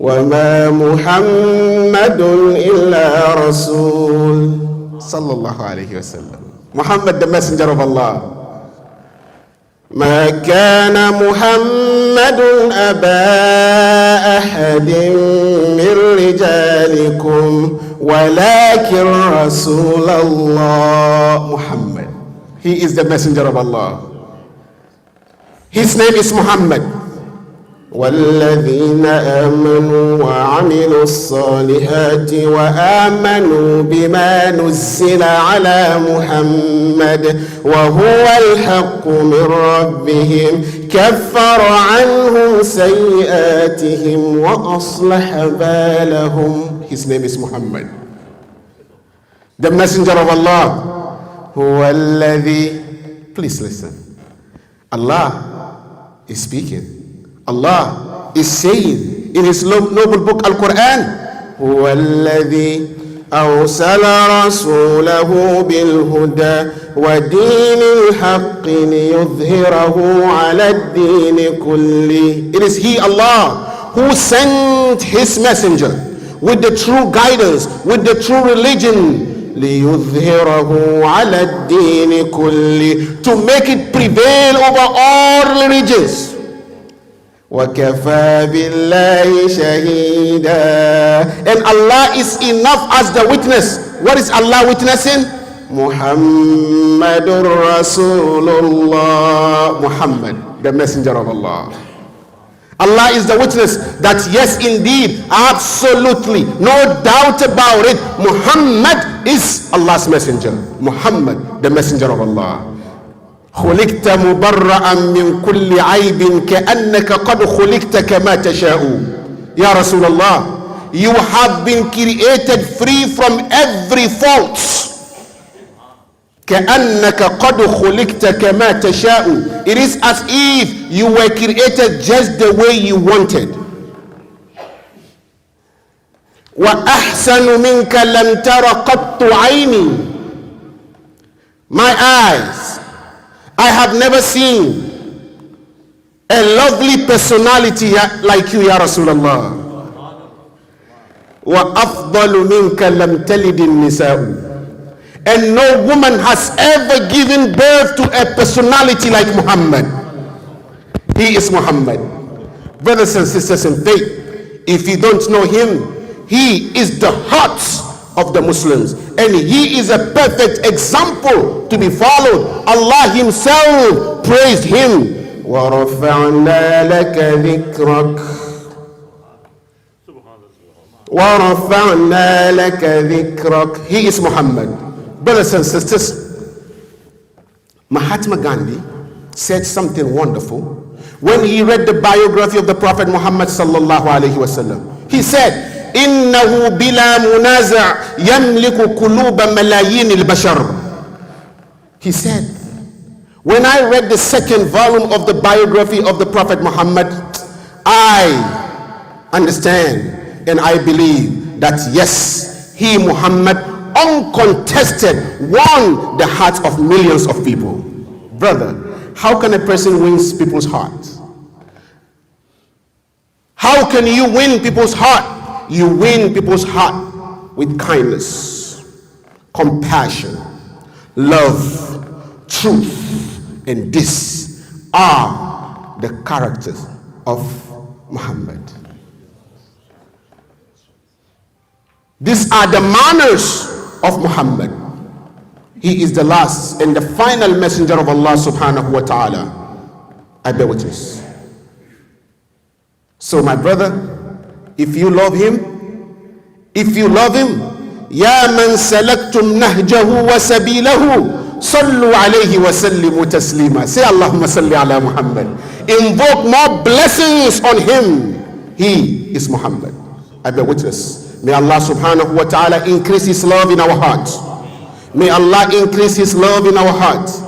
وما محمد إلا رسول صلى الله عليه وسلم. Muhammad, the messenger of Allah. ما كان محمد أبا أحد من رجالكم ولكن رسول الله. Muhammad, he is the messenger of Allah. His name is Muhammad. والذين آمنوا وعملوا الصالحات وآمنوا بما نزل على محمد وهو الحق من ربهم كفر عنهم سيئاتهم وأصلح بالهم. His name is Muhammad, the messenger of Allah. هو الذي, please listen, Allah is speaking. Allah is saying in his noble book Al-Quran, هو الذي أرسل رسوله بالهدى ودين الحق ليظهره على الدين كله. It is he, Allah, who sent his messenger with the true guidance, with the true religion, ليظهره على الدين كله, to make it prevail over all religions. وَكَفَى بِاللَّهِ شَهِيدًا, and Allah is enough as the witness. What is Allah witnessing? Muhammadur Rasulullah. Muhammad, the messenger of Allah. Allah is the witness that yes, indeed, absolutely, no doubt about it, Muhammad is Allah's messenger. Muhammad, the messenger of Allah. خلقت مبرأ من كل عيب كأنك قد خلقت كما تشاء. Ya Rasulullah, you have been created free from every fault. كأنك قد خلقت كما تشاء. It is as if you were created just the way you wanted. وأحسن منك لم تر قط عيني. My eyes, I have never seen a lovely personality like you, Ya Rasulullah. وَأَفْضَلُ مِنْكَ لَمْ تَلِدِ النِّسَاءُ. And no woman has ever given birth to a personality like Muhammad. He is Muhammad. Brothers and sisters in faith, if you don't know him, he is the heart of the Muslims, and he is a perfect example to be followed. Allah himself praised him. وَرَفَعْنَا لَكَ ذِكْرَكَ وَرَفَعْنَا لَكَ ذِكْرَكَ. He is Muhammad. Brothers and sisters, Mahatma Gandhi said something wonderful when he read the biography of the Prophet Muhammad sallallahu alaihi wasallam. He said, إنه بلا منازع يملك قلوب ملايين البشر. He said, when I read the second volume of the biography of the Prophet Muhammad, I understand and I believe that yes, he, Muhammad, uncontested won the hearts of millions of people. Brother, how can a person win people's hearts? How can you win people's heart? You win people's heart with kindness, compassion, love, truth, and these are the characters of Muhammad. These are the manners of Muhammad. He is the last and the final messenger of Allah subhanahu wa ta'ala. I bear witness. So my brother, if you love him, يا من سلكتم نهجه وسبيله صلوا عليه وسلموا تسليما. Say Allahumma salli ala Muhammad. Invoke more blessings on him. He is Muhammad. I bear witness. May Allah subhanahu wa ta'ala increase his love in our hearts. May Allah increase his love in our hearts.